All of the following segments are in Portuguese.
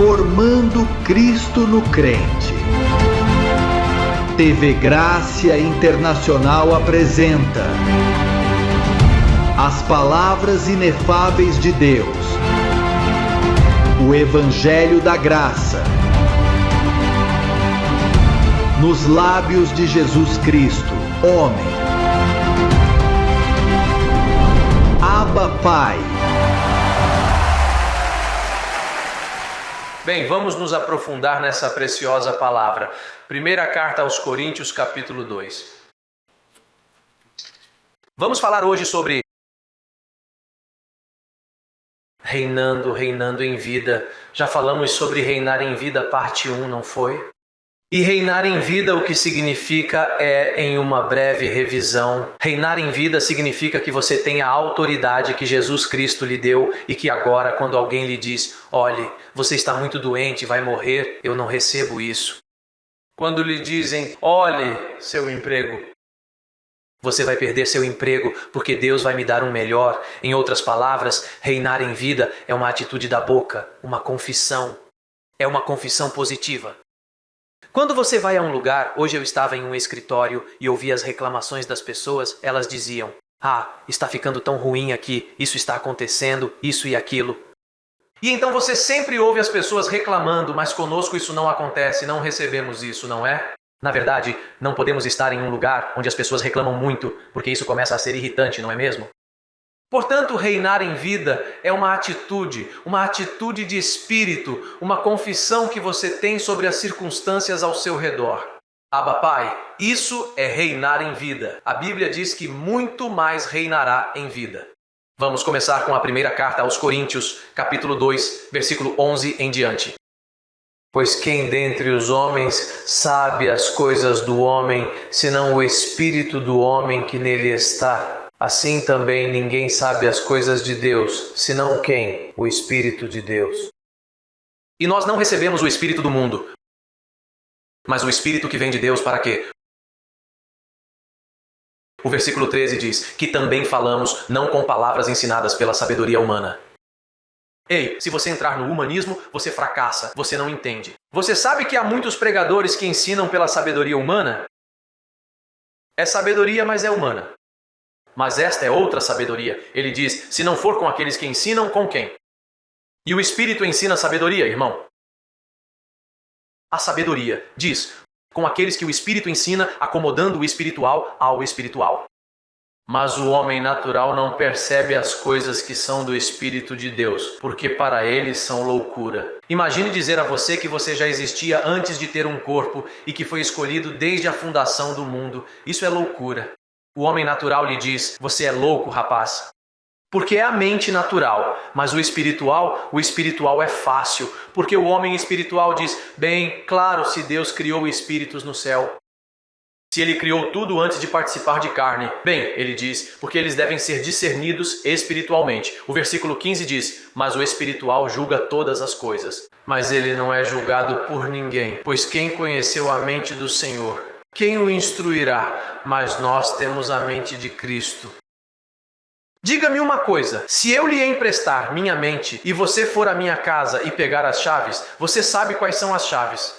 Formando Cristo no Crente. TV Grácia Internacional apresenta as palavras inefáveis de Deus, o Evangelho da Graça, nos lábios de Jesus Cristo, homem. Abba, Pai. Bem, vamos nos aprofundar nessa preciosa palavra. Primeira carta aos Coríntios, capítulo 2. Vamos falar hoje sobre reinando em vida. Já falamos sobre reinar em vida, parte 1, não foi? E reinar em vida, o que significa é, em uma breve revisão, reinar em vida significa que você tem a autoridade que Jesus Cristo lhe deu e que agora, quando alguém lhe diz, olhe, você está muito doente, vai morrer, eu não recebo isso. Quando lhe dizem, olhe, seu emprego, você vai perder seu emprego porque Deus vai me dar um melhor. Em outras palavras, reinar em vida é uma atitude da boca, uma confissão, é uma confissão positiva. Quando você vai a um lugar, hoje eu estava em um escritório e ouvi as reclamações das pessoas, elas diziam, está ficando tão ruim aqui, isso está acontecendo, isso e aquilo. E então você sempre ouve as pessoas reclamando, mas conosco isso não acontece, não recebemos isso, não é? Na verdade, não podemos estar em um lugar onde as pessoas reclamam muito, porque isso começa a ser irritante, não é mesmo? Portanto, reinar em vida é uma atitude de espírito, uma confissão que você tem sobre as circunstâncias ao seu redor. Abba, Pai, isso é reinar em vida. A Bíblia diz que muito mais reinará em vida. Vamos começar com a primeira carta aos Coríntios, capítulo 2, versículo 11 em diante. Pois quem dentre os homens sabe as coisas do homem, senão o espírito do homem que nele está? Assim também ninguém sabe as coisas de Deus, senão quem? O Espírito de Deus. E nós não recebemos o Espírito do mundo, mas o Espírito que vem de Deus para quê? O versículo 13 diz que também falamos não com palavras ensinadas pela sabedoria humana. Ei, se você entrar no humanismo, você fracassa, você não entende. Você sabe que há muitos pregadores que ensinam pela sabedoria humana? É sabedoria, mas é humana. Mas esta é outra sabedoria. Ele diz, se não for com aqueles que ensinam, com quem? E o Espírito ensina sabedoria, irmão. A sabedoria, diz, com aqueles que o Espírito ensina, acomodando o espiritual ao espiritual. Mas o homem natural não percebe as coisas que são do Espírito de Deus, porque para ele são loucura. Imagine dizer a você que você já existia antes de ter um corpo e que foi escolhido desde a fundação do mundo. Isso é loucura. O homem natural lhe diz, você é louco, rapaz. Porque é a mente natural, mas o espiritual é fácil. Porque o homem espiritual diz, bem, claro, se Deus criou espíritos no céu. Se ele criou tudo antes de participar de carne. Bem, ele diz, porque eles devem ser discernidos espiritualmente. O versículo 15 diz, mas o espiritual julga todas as coisas. Mas ele não é julgado por ninguém, pois quem conheceu a mente do Senhor? Quem o instruirá? Mas nós temos a mente de Cristo. Diga-me uma coisa, se eu lhe emprestar minha mente e você for à minha casa e pegar as chaves, você sabe quais são as chaves?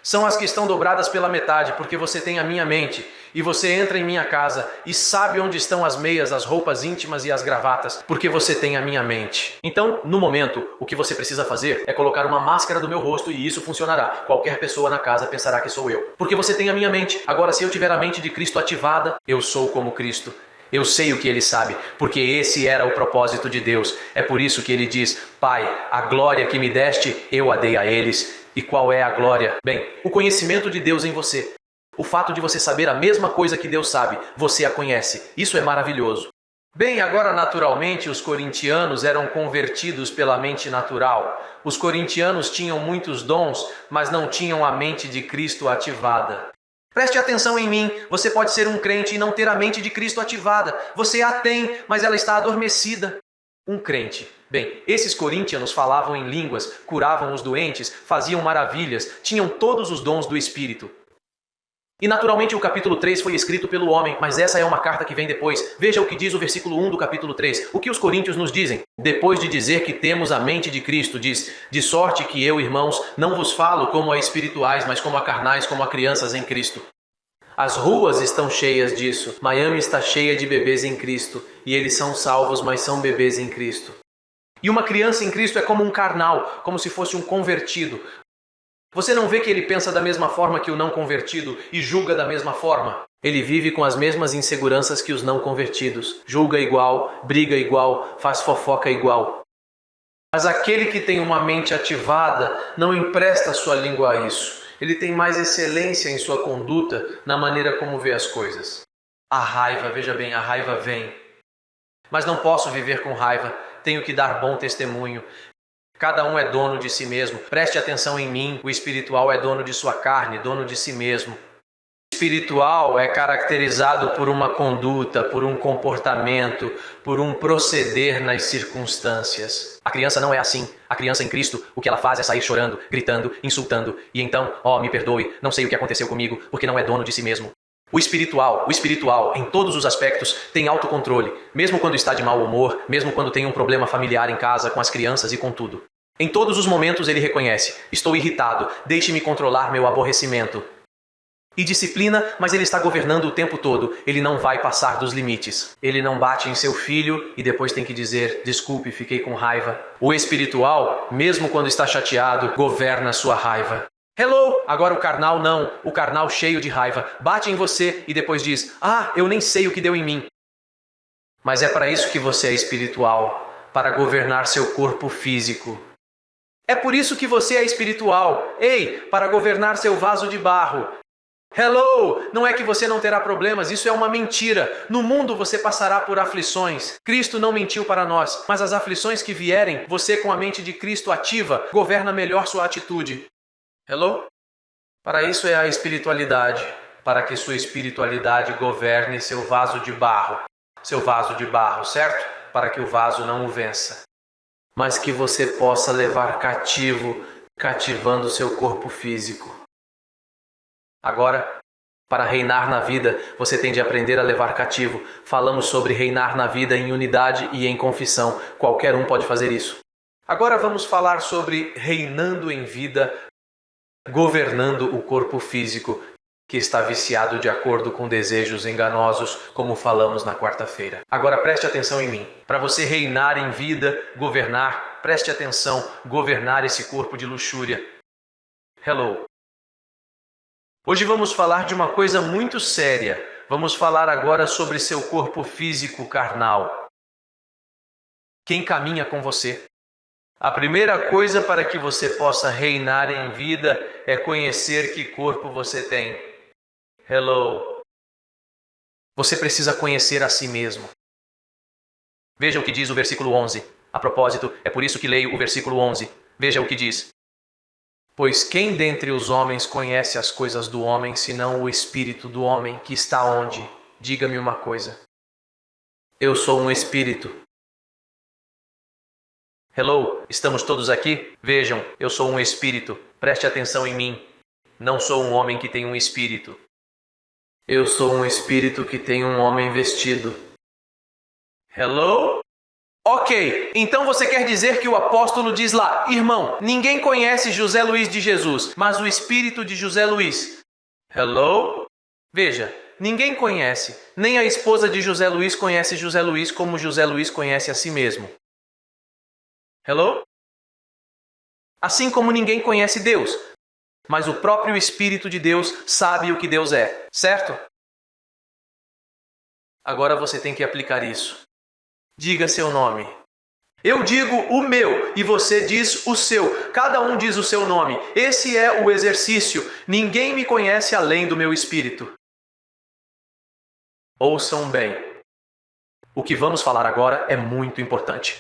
São as que estão dobradas pela metade, porque você tem a minha mente. E você entra em minha casa e sabe onde estão as meias, as roupas íntimas e as gravatas, porque você tem a minha mente. Então, no momento, o que você precisa fazer é colocar uma máscara do meu rosto e isso funcionará. Qualquer pessoa na casa pensará que sou eu. Porque você tem a minha mente. Agora, se eu tiver a mente de Cristo ativada, eu sou como Cristo. Eu sei o que ele sabe, porque esse era o propósito de Deus. É por isso que ele diz, Pai, a glória que me deste, eu a dei a eles. E qual é a glória? Bem, o conhecimento de Deus em você. O fato de você saber a mesma coisa que Deus sabe, você a conhece. Isso é maravilhoso. Bem, agora naturalmente os corintianos eram convertidos pela mente natural. Os corintianos tinham muitos dons, mas não tinham a mente de Cristo ativada. Preste atenção em mim, você pode ser um crente e não ter a mente de Cristo ativada. Você a tem, mas ela está adormecida. Um crente. Bem, esses corintianos falavam em línguas, curavam os doentes, faziam maravilhas, tinham todos os dons do Espírito. E naturalmente o capítulo 3 foi escrito pelo homem, mas essa é uma carta que vem depois. Veja o que diz o versículo 1 do capítulo 3. O que os coríntios nos dizem? Depois de dizer que temos a mente de Cristo, diz: de sorte que eu, irmãos, não vos falo como a espirituais, mas como a carnais, como a crianças em Cristo. As ruas estão cheias disso. Miami está cheia de bebês em Cristo. E eles são salvos, mas são bebês em Cristo. E uma criança em Cristo é como um carnal, como se fosse um convertido. Você não vê que ele pensa da mesma forma que o não convertido e julga da mesma forma? Ele vive com as mesmas inseguranças que os não convertidos. Julga igual, briga igual, faz fofoca igual. Mas aquele que tem uma mente ativada não empresta sua língua a isso. Ele tem mais excelência em sua conduta, na maneira como vê as coisas. A raiva, veja bem, a raiva vem. Mas não posso viver com raiva. Tenho que dar bom testemunho. Cada um é dono de si mesmo. Preste atenção em mim. O espiritual é dono de sua carne, dono de si mesmo. O espiritual é caracterizado por uma conduta, por um comportamento, por um proceder nas circunstâncias. A criança não é assim. A criança em Cristo, o que ela faz é sair chorando, gritando, insultando. E então, me perdoe, não sei o que aconteceu comigo, porque não é dono de si mesmo. O espiritual, em todos os aspectos, tem autocontrole, mesmo quando está de mau humor, mesmo quando tem um problema familiar em casa, com as crianças e com tudo. Em todos os momentos ele reconhece: estou irritado, deixe-me controlar meu aborrecimento. E disciplina, mas ele está governando o tempo todo, ele não vai passar dos limites. Ele não bate em seu filho e depois tem que dizer: desculpe, fiquei com raiva. O espiritual, mesmo quando está chateado, governa sua raiva. Hello! Agora o carnal não. O carnal cheio de raiva bate em você e depois diz: eu nem sei o que deu em mim. Mas é para isso que você é espiritual, para governar seu corpo físico. É por isso que você é espiritual. Para governar seu vaso de barro. Hello! Não é que você não terá problemas, isso é uma mentira. No mundo você passará por aflições. Cristo não mentiu para nós, mas as aflições que vierem, você com a mente de Cristo ativa, governa melhor sua atitude. Hello? Para isso é a espiritualidade, para que sua espiritualidade governe seu vaso de barro. Seu vaso de barro, certo? Para que o vaso não o vença. Mas que você possa levar cativando seu corpo físico. Agora, para reinar na vida, você tem de aprender a levar cativo. Falamos sobre reinar na vida em unidade e em confissão. Qualquer um pode fazer isso. Agora vamos falar sobre reinando em vida, governando o corpo físico, que está viciado de acordo com desejos enganosos, como falamos na quarta-feira. Agora preste atenção em mim. Para você reinar em vida, governar, preste atenção, governar esse corpo de luxúria. Hello. Hoje vamos falar de uma coisa muito séria. Vamos falar agora sobre seu corpo físico carnal. Quem caminha com você? A primeira coisa para que você possa reinar em vida é conhecer que corpo você tem. Hello. Você precisa conhecer a si mesmo. Veja o que diz o versículo 11. A propósito, é por isso que leio o versículo 11. Veja o que diz. Pois quem dentre os homens conhece as coisas do homem, senão o espírito do homem que está onde? Diga-me uma coisa. Eu sou um espírito. Hello, estamos todos aqui? Vejam, eu sou um espírito. Preste atenção em mim. Não sou um homem que tem um espírito. Eu sou um espírito que tem um homem vestido. Hello? Ok, então você quer dizer que o apóstolo diz lá: irmão, ninguém conhece José Luiz de Jesus, mas o espírito de José Luiz. Hello? Veja, ninguém conhece. Nem a esposa de José Luiz conhece José Luiz como José Luiz conhece a si mesmo. Hello? Assim como ninguém conhece Deus, mas o próprio Espírito de Deus sabe o que Deus é, certo? Agora você tem que aplicar isso. Diga seu nome. Eu digo o meu e você diz o seu. Cada um diz o seu nome. Esse é o exercício. Ninguém me conhece além do meu espírito. Ouçam bem. O que vamos falar agora é muito importante.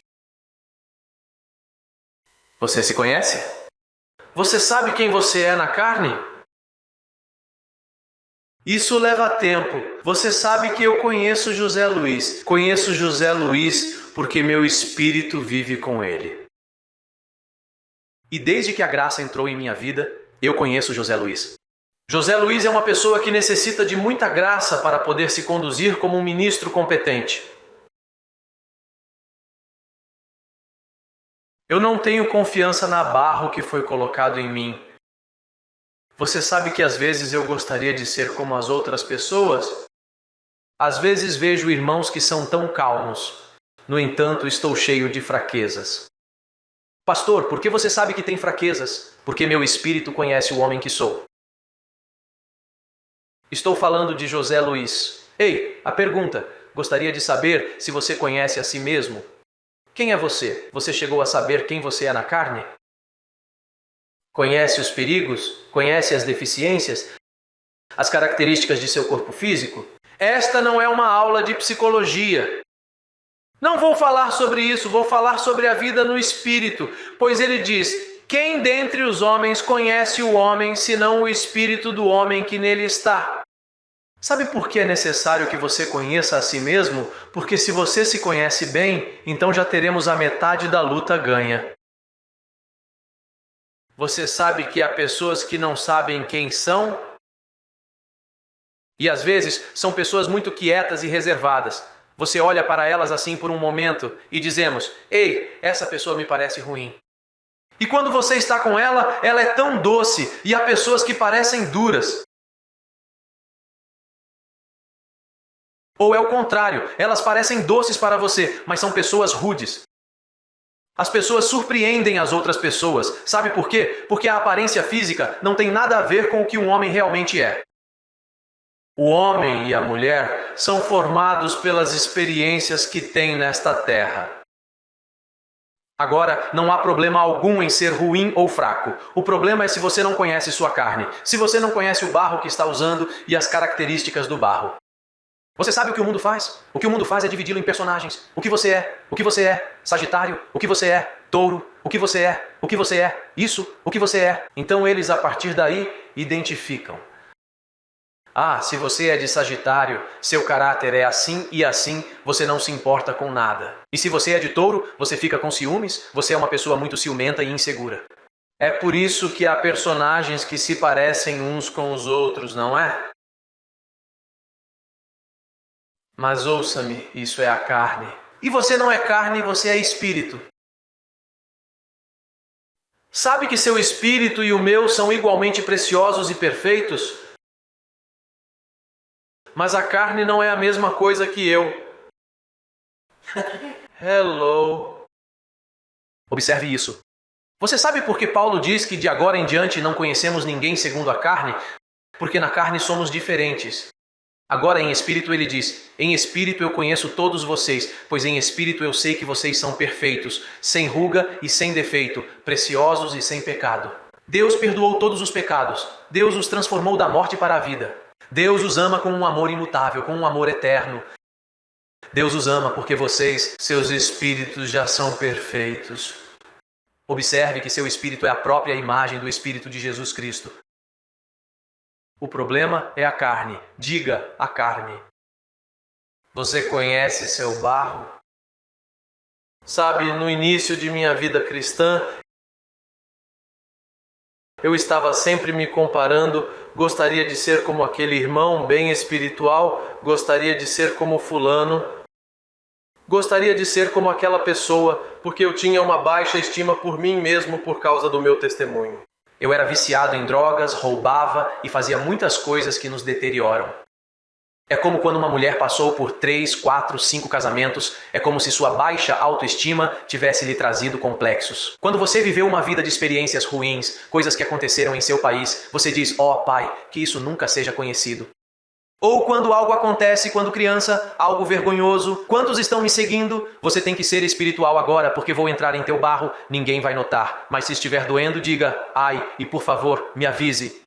Você se conhece? Você sabe quem você é na carne? Isso leva tempo. Você sabe que eu conheço José Luiz. Conheço José Luiz porque meu espírito vive com ele. E desde que a graça entrou em minha vida, eu conheço José Luiz. José Luiz é uma pessoa que necessita de muita graça para poder se conduzir como um ministro competente. Eu não tenho confiança na barro que foi colocado em mim. Você sabe que às vezes eu gostaria de ser como as outras pessoas? Às vezes vejo irmãos que são tão calmos. No entanto, estou cheio de fraquezas. Pastor, por que você sabe que tem fraquezas? Porque meu espírito conhece o homem que sou. Estou falando de José Luiz. Ei, a pergunta. Gostaria de saber se você conhece a si mesmo? Quem é você? Você chegou a saber quem você é na carne? Conhece os perigos? Conhece as deficiências? As características de seu corpo físico? Esta não é uma aula de psicologia. Não vou falar sobre isso, vou falar sobre a vida no espírito, pois ele diz: quem dentre os homens conhece o homem, senão o espírito do homem que nele está? Sabe por que é necessário que você conheça a si mesmo? Porque se você se conhece bem, então já teremos a metade da luta ganha. Você sabe que há pessoas que não sabem quem são? E às vezes são pessoas muito quietas e reservadas. Você olha para elas assim por um momento e dizemos: ei, essa pessoa me parece ruim. E quando você está com ela, ela é tão doce e há pessoas que parecem duras. Ou é o contrário, elas parecem doces para você, mas são pessoas rudes. As pessoas surpreendem as outras pessoas. Sabe por quê? Porque a aparência física não tem nada a ver com o que um homem realmente é. O homem e a mulher são formados pelas experiências que têm nesta terra. Agora, não há problema algum em ser ruim ou fraco. O problema é se você não conhece sua carne, se você não conhece o barro que está usando e as características do barro. Você sabe o que o mundo faz? O que o mundo faz é dividi-lo em personagens. O que você é? O que você é? Sagitário? O que você é? Touro? O que você é? O que você é? Isso? O que você é? Então eles, a partir daí, identificam. Ah, se você é de Sagitário, seu caráter é assim e assim, você não se importa com nada. E se você é de Touro, você fica com ciúmes, você é uma pessoa muito ciumenta e insegura. É por isso que há personagens que se parecem uns com os outros, não é? Mas ouça-me, isso é a carne. E você não é carne, você é espírito. Sabe que seu espírito e o meu são igualmente preciosos e perfeitos? Mas a carne não é a mesma coisa que eu. Hello. Observe isso. Você sabe por que Paulo diz que de agora em diante não conhecemos ninguém segundo a carne? Porque na carne somos diferentes. Agora em espírito ele diz: em espírito eu conheço todos vocês, pois em espírito eu sei que vocês são perfeitos, sem ruga e sem defeito, preciosos e sem pecado. Deus perdoou todos os pecados. Deus os transformou da morte para a vida. Deus os ama com um amor imutável, com um amor eterno. Deus os ama porque vocês, seus espíritos, já são perfeitos. Observe que seu espírito é a própria imagem do Espírito de Jesus Cristo. O problema é a carne. Diga a carne. Você conhece seu barro? Sabe, no início de minha vida cristã, eu estava sempre me comparando, gostaria de ser como aquele irmão bem espiritual, gostaria de ser como fulano, gostaria de ser como aquela pessoa, porque eu tinha uma baixa estima por mim mesmo por causa do meu testemunho. Eu era viciado em drogas, roubava e fazia muitas coisas que nos deterioram. É como quando uma mulher passou por 3, 4, 5 casamentos, é como se sua baixa autoestima tivesse lhe trazido complexos. Quando você viveu uma vida de experiências ruins, coisas que aconteceram em seu país, você diz: ó Pai, que isso nunca seja conhecido. Ou quando algo acontece, quando criança, algo vergonhoso, quantos estão me seguindo? Você tem que ser espiritual agora, porque vou entrar em teu barro, ninguém vai notar. Mas se estiver doendo, diga: ai, e por favor, me avise.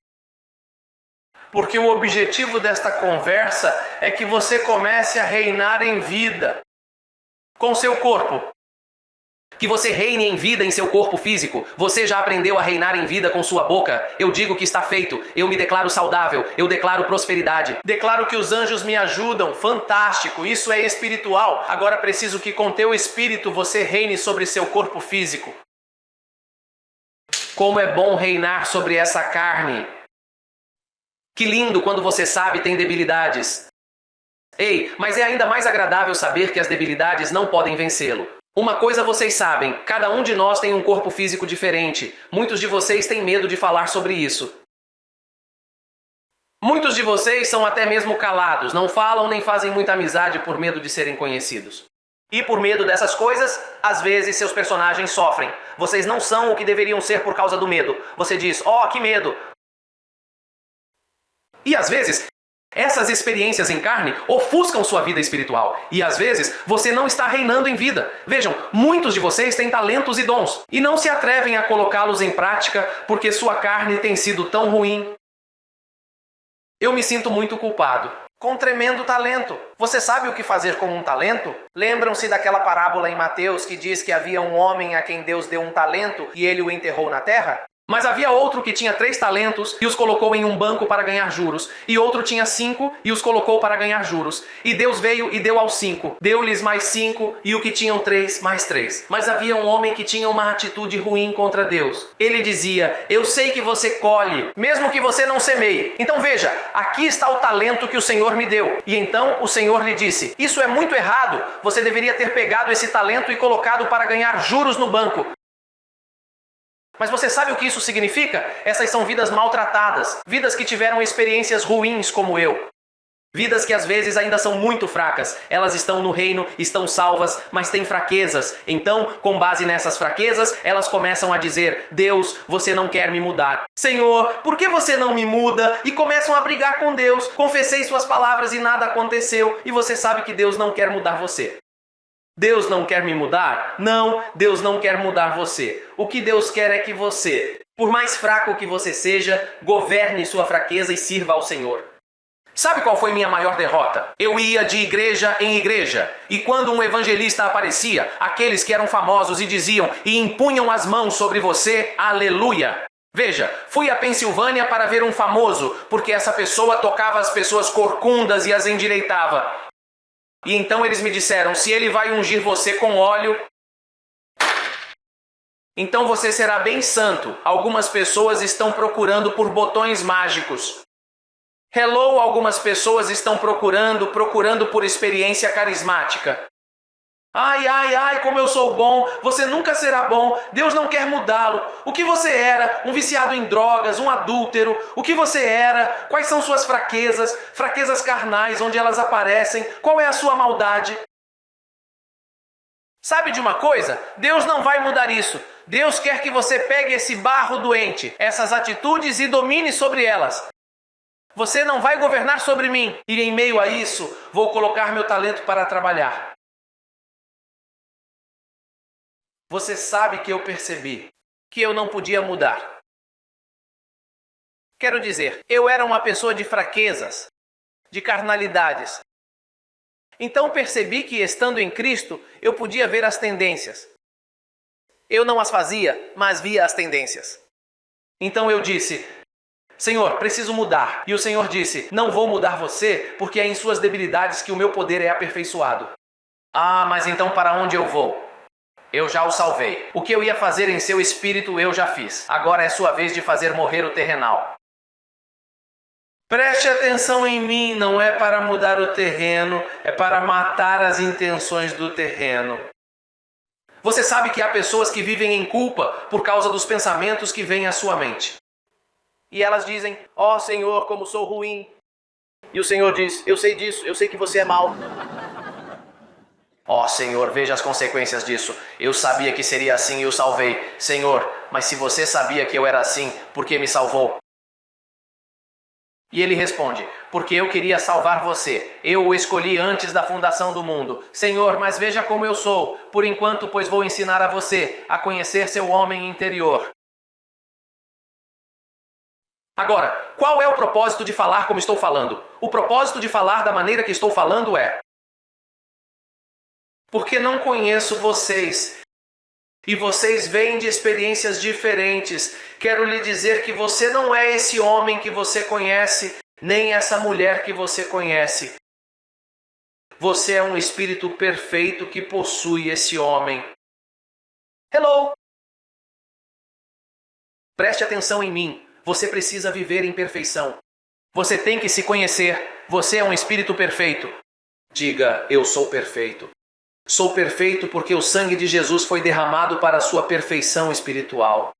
Porque o objetivo desta conversa é que você comece a reinar em vida com seu corpo. Que você reine em vida em seu corpo físico. Você já aprendeu a reinar em vida com sua boca? Eu digo que está feito. Eu me declaro saudável. Eu declaro prosperidade. Declaro que os anjos me ajudam. Fantástico. Isso é espiritual. Agora preciso que com teu espírito você reine sobre seu corpo físico. Como é bom reinar sobre essa carne. Que lindo quando você sabe tem debilidades. Ei, mas é ainda mais agradável saber que as debilidades não podem vencê-lo. Uma coisa vocês sabem, cada um de nós tem um corpo físico diferente. Muitos de vocês têm medo de falar sobre isso. Muitos de vocês são até mesmo calados, não falam nem fazem muita amizade por medo de serem conhecidos. E por medo dessas coisas, às vezes seus personagens sofrem. Vocês não são o que deveriam ser por causa do medo. Você diz, que medo! E às vezes, essas experiências em carne ofuscam sua vida espiritual. E às vezes, você não está reinando em vida. Vejam, muitos de vocês têm talentos e dons. E não se atrevem a colocá-los em prática porque sua carne tem sido tão ruim. Eu me sinto muito culpado. Com um tremendo talento. Você sabe o que fazer com um talento? Lembram-se daquela parábola em Mateus que diz que havia um homem a quem Deus deu um talento e ele o enterrou na terra? Mas havia outro que tinha 3 talentos e os colocou em um banco para ganhar juros. E outro tinha 5 e os colocou para ganhar juros. E Deus veio e deu aos 5. Deu-lhes mais 5 e o que tinham 3 mais 3. Mas havia um homem que tinha uma atitude ruim contra Deus. Ele dizia, eu sei que você colhe, mesmo que você não semeie. Então veja, aqui está o talento que o Senhor me deu. E então o Senhor lhe disse, isso é muito errado. Você deveria ter pegado esse talento e colocado para ganhar juros no banco. Mas você sabe o que isso significa? Essas são vidas maltratadas, vidas que tiveram experiências ruins como eu. Vidas que às vezes ainda são muito fracas. Elas estão no reino, estão salvas, mas têm fraquezas. Então, com base nessas fraquezas, elas começam a dizer, Deus, você não quer me mudar. Senhor, por que você não me muda? E começam a brigar com Deus. Confessei suas palavras e nada aconteceu. E você sabe que Deus não quer mudar você. Deus não quer me mudar? Não, Deus não quer mudar você. O que Deus quer é que você, por mais fraco que você seja, governe sua fraqueza e sirva ao Senhor. Sabe qual foi minha maior derrota? Eu ia de igreja em igreja, e quando um evangelista aparecia, aqueles que eram famosos e diziam e impunham as mãos sobre você, aleluia! Veja, fui à Pensilvânia para ver um famoso, porque essa pessoa tocava as pessoas corcundas e as endireitava. E então eles me disseram, se ele vai ungir você com óleo, então você será bem santo. Algumas pessoas estão procurando por botões mágicos. Hello, algumas pessoas estão procurando por experiência carismática. Ai, como eu sou bom, você nunca será bom, Deus não quer mudá-lo. O que você era? Um viciado em drogas, um adúltero? O que você era? Quais são suas fraquezas? Fraquezas carnais, onde elas aparecem? Qual é a sua maldade? Sabe de uma coisa? Deus não vai mudar isso. Deus quer que você pegue esse barro doente, essas atitudes e domine sobre elas. Você não vai governar sobre mim. E em meio a isso, vou colocar meu talento para trabalhar. Você sabe que eu percebi que eu não podia mudar. Quero dizer, eu era uma pessoa de fraquezas, de carnalidades. Então percebi que, estando em Cristo, eu podia ver as tendências. Eu não as fazia, mas via as tendências. Então eu disse, Senhor, preciso mudar. E o Senhor disse, não vou mudar você, porque é em suas debilidades que o meu poder é aperfeiçoado. Mas então para onde eu vou? Eu já o salvei. O que eu ia fazer em seu espírito eu já fiz. Agora é sua vez de fazer morrer o terrenal. Preste atenção em mim, não é para mudar o terreno, é para matar as intenções do terreno. Você sabe que há pessoas que vivem em culpa por causa dos pensamentos que vêm à sua mente. E elas dizem, Senhor, como sou ruim. E o Senhor diz, eu sei disso, eu sei que você é mau. Senhor, veja as consequências disso. Eu sabia que seria assim e o salvei. Senhor, mas se você sabia que eu era assim, por que me salvou? E ele responde, porque eu queria salvar você. Eu o escolhi antes da fundação do mundo. Senhor, mas veja como eu sou. Por enquanto, pois vou ensinar a você a conhecer seu homem interior. Agora, qual é o propósito de falar como estou falando? O propósito de falar da maneira que estou falando é... Porque não conheço vocês. E vocês vêm de experiências diferentes. Quero lhe dizer que você não é esse homem que você conhece, nem essa mulher que você conhece. Você é um espírito perfeito que possui esse homem. Hello! Preste atenção em mim. Você precisa viver em perfeição. Você tem que se conhecer. Você é um espírito perfeito. Diga, eu sou perfeito. Sou perfeito porque o sangue de Jesus foi derramado para a sua perfeição espiritual.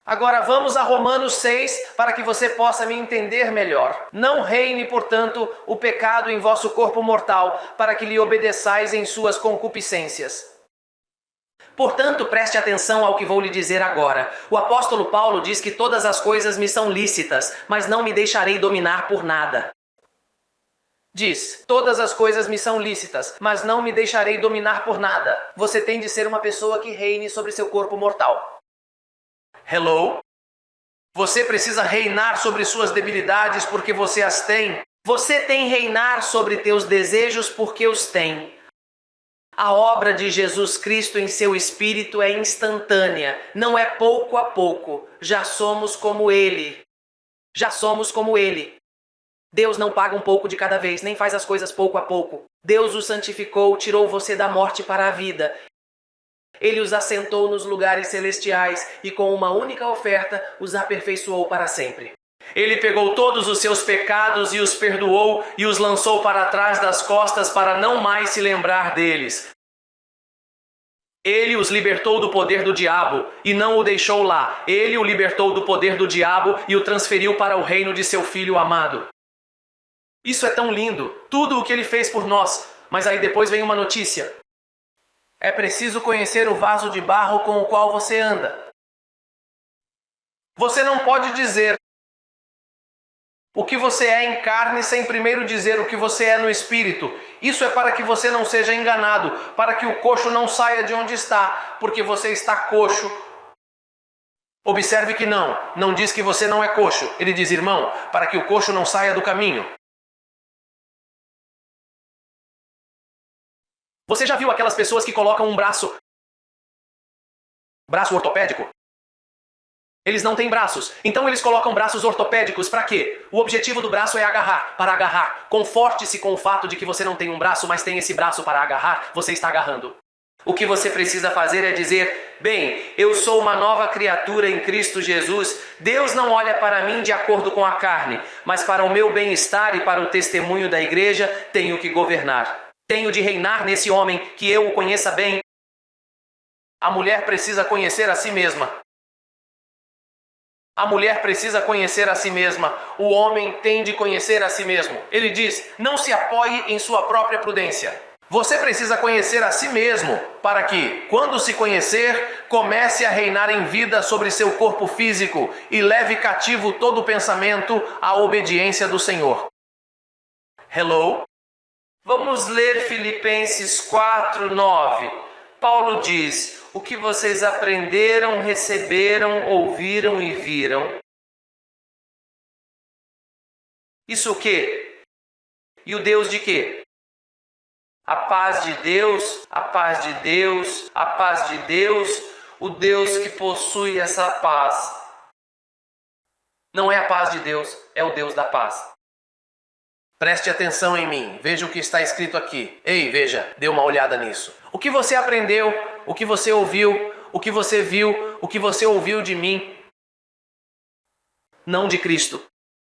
Agora vamos a Romanos 6 para que você possa me entender melhor. Não reine, portanto, o pecado em vosso corpo mortal, para que lhe obedeçais em suas concupiscências. Portanto, preste atenção ao que vou lhe dizer agora. O apóstolo Paulo diz que todas as coisas me são lícitas, mas não me deixarei dominar por nada. Diz, todas as coisas me são lícitas, mas não me deixarei dominar por nada. Você tem de ser uma pessoa que reine sobre seu corpo mortal. Hello? Você precisa reinar sobre suas debilidades porque você as tem. Você tem reinar sobre teus desejos porque os tem. A obra de Jesus Cristo em seu espírito é instantânea, não é pouco a pouco. Já somos como Ele. Já somos como Ele. Deus não paga um pouco de cada vez, nem faz as coisas pouco a pouco. Deus os santificou, tirou você da morte para a vida. Ele os assentou nos lugares celestiais e com uma única oferta os aperfeiçoou para sempre. Ele pegou todos os seus pecados e os perdoou e os lançou para trás das costas para não mais se lembrar deles. Ele os libertou do poder do diabo e não o deixou lá. Ele o libertou do poder do diabo e o transferiu para o reino de seu Filho amado. Isso é tão lindo, tudo o que ele fez por nós. Mas aí depois vem uma notícia. É preciso conhecer o vaso de barro com o qual você anda. Você não pode dizer o que você é em carne sem primeiro dizer o que você é no espírito. Isso é para que você não seja enganado, para que o coxo não saia de onde está, porque você está coxo. Observe que não diz que você não é coxo. Ele diz, irmão, para que o coxo não saia do caminho. Você já viu aquelas pessoas que colocam um braço ortopédico? Eles não têm braços, então eles colocam braços ortopédicos para quê? O objetivo do braço é agarrar, para agarrar. Conforte-se com o fato de que você não tem um braço, mas tem esse braço para agarrar, você está agarrando. O que você precisa fazer é dizer, bem, eu sou uma nova criatura em Cristo Jesus, Deus não olha para mim de acordo com a carne, mas para o meu bem-estar e para o testemunho da igreja, tenho que governar. Tenho de reinar nesse homem, que eu o conheça bem. A mulher precisa conhecer a si mesma. A mulher precisa conhecer a si mesma. O homem tem de conhecer a si mesmo. Ele diz, não se apoie em sua própria prudência. Você precisa conhecer a si mesmo, para que, quando se conhecer, comece a reinar em vida sobre seu corpo físico e leve cativo todo pensamento à obediência do Senhor. Hello? Vamos ler Filipenses 4:9. Paulo diz, o que vocês aprenderam, receberam, ouviram e viram. Isso o quê? E o Deus de quê? A paz de Deus, a paz de Deus, a paz de Deus, o Deus que possui essa paz. Não é a paz de Deus, é o Deus da paz. Preste atenção em mim, veja o que está escrito aqui. Ei, veja, dê uma olhada nisso. O que você aprendeu, o que você ouviu, o que você viu, o que você ouviu de mim. Não de Cristo,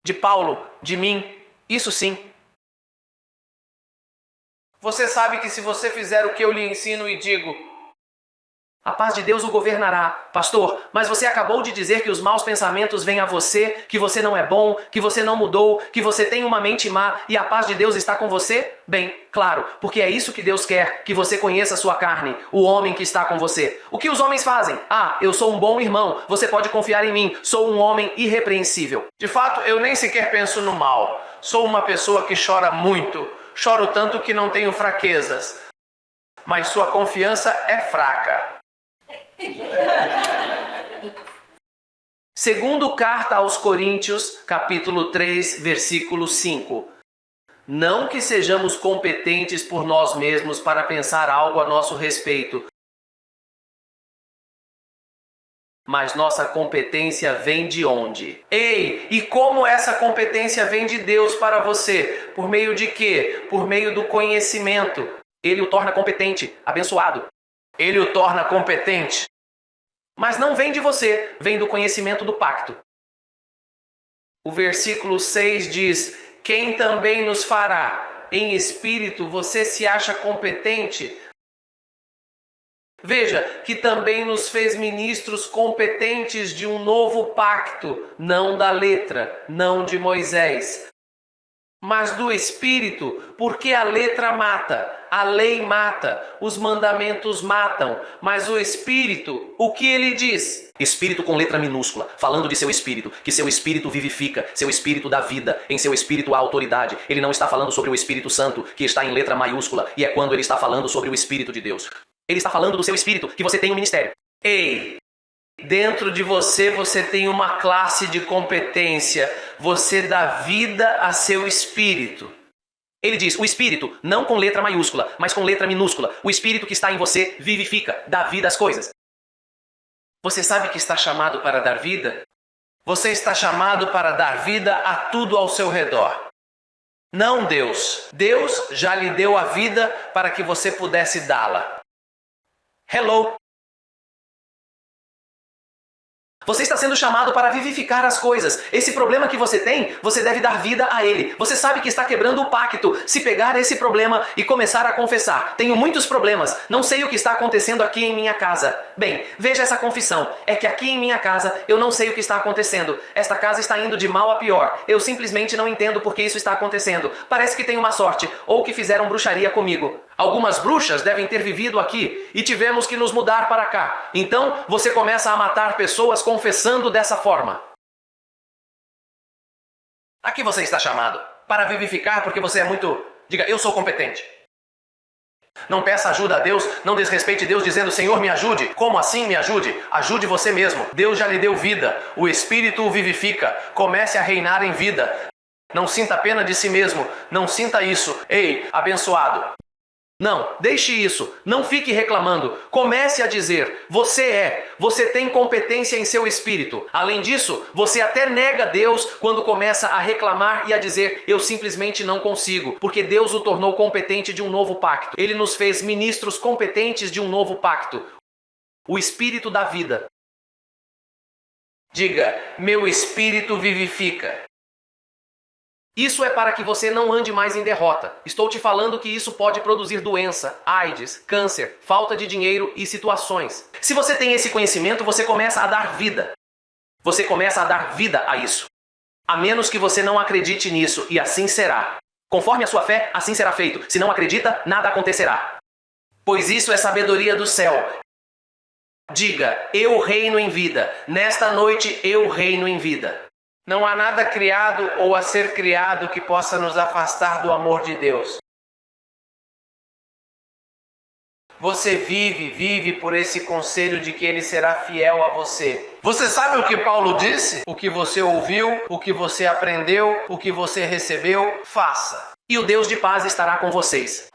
de Paulo, de mim, isso sim. Você sabe que se você fizer o que eu lhe ensino e digo, a paz de Deus o governará. Pastor, mas você acabou de dizer que os maus pensamentos vêm a você, que você não é bom, que você não mudou, que você tem uma mente má e a paz de Deus está com você? Bem, claro, porque é isso que Deus quer, que você conheça a sua carne, o homem que está com você. O que os homens fazem? Ah, eu sou um bom irmão, você pode confiar em mim, sou um homem irrepreensível. De fato, eu nem sequer penso no mal. Sou uma pessoa que chora muito, choro tanto que não tenho fraquezas. Mas sua confiança é fraca. Segundo carta aos Coríntios, capítulo 3, versículo 5. Não que sejamos competentes por nós mesmos para pensar algo a nosso respeito, mas nossa competência vem de onde? Ei, e como essa competência vem de Deus para você? Por meio de quê? Por meio do conhecimento. Ele o torna competente, abençoado. Ele o torna competente. Mas não vem de você, vem do conhecimento do pacto. O versículo 6 diz: quem também nos fará? Em espírito, você se acha competente? Veja, que também nos fez ministros competentes de um novo pacto, não da letra, não de Moisés, mas do Espírito, porque a letra mata, a lei mata, os mandamentos matam, mas o Espírito, o que ele diz? Espírito com letra minúscula, falando de seu Espírito, que seu Espírito vivifica, seu Espírito dá vida, em seu Espírito há autoridade. Ele não está falando sobre o Espírito Santo, que está em letra maiúscula, e é quando ele está falando sobre o Espírito de Deus. Ele está falando do seu Espírito, que você tem um ministério. Ei! Dentro de você, você tem uma classe de competência. Você dá vida a seu espírito. Ele diz, o espírito, não com letra maiúscula, mas com letra minúscula. O espírito que está em você vivifica, dá vida às coisas. Você sabe que está chamado para dar vida? Você está chamado para dar vida a tudo ao seu redor. Não Deus. Deus já lhe deu a vida para que você pudesse dá-la. Hello! Você está sendo chamado para vivificar as coisas. Esse problema que você tem, você deve dar vida a ele. Você sabe que está quebrando o pacto. Se pegar esse problema e começar a confessar: tenho muitos problemas, não sei o que está acontecendo aqui em minha casa. Bem, veja essa confissão. É que aqui em minha casa eu não sei o que está acontecendo. Esta casa está indo de mal a pior. Eu simplesmente não entendo por que isso está acontecendo. Parece que tem uma sorte, ou que fizeram bruxaria comigo. Algumas bruxas devem ter vivido aqui e tivemos que nos mudar para cá. Então você começa a matar pessoas confessando dessa forma. Aqui você está chamado para vivificar porque você é muito... Diga, eu sou competente. Não peça ajuda a Deus, não desrespeite Deus dizendo: Senhor, me ajude. Como assim me ajude? Ajude você mesmo. Deus já lhe deu vida. O Espírito o vivifica. Comece a reinar em vida. Não sinta pena de si mesmo. Não sinta isso. Ei, abençoado. Não, deixe isso, não fique reclamando, comece a dizer, você tem competência em seu espírito. Além disso, você até nega Deus quando começa a reclamar e a dizer, eu simplesmente não consigo, porque Deus o tornou competente de um novo pacto. Ele nos fez ministros competentes de um novo pacto, o Espírito da vida. Diga, meu Espírito vivifica. Isso é para que você não ande mais em derrota. Estou te falando que isso pode produzir doença, AIDS, câncer, falta de dinheiro e situações. Se você tem esse conhecimento, você começa a dar vida. Você começa a dar vida a isso. A menos que você não acredite nisso, e assim será. Conforme a sua fé, assim será feito. Se não acredita, nada acontecerá. Pois isso é sabedoria do céu. Diga, eu reino em vida. Nesta noite eu reino em vida. Não há nada criado ou a ser criado que possa nos afastar do amor de Deus. Você vive por esse conselho de que Ele será fiel a você. Você sabe o que Paulo disse? O que você ouviu, o que você aprendeu, o que você recebeu, faça. E o Deus de paz estará com vocês.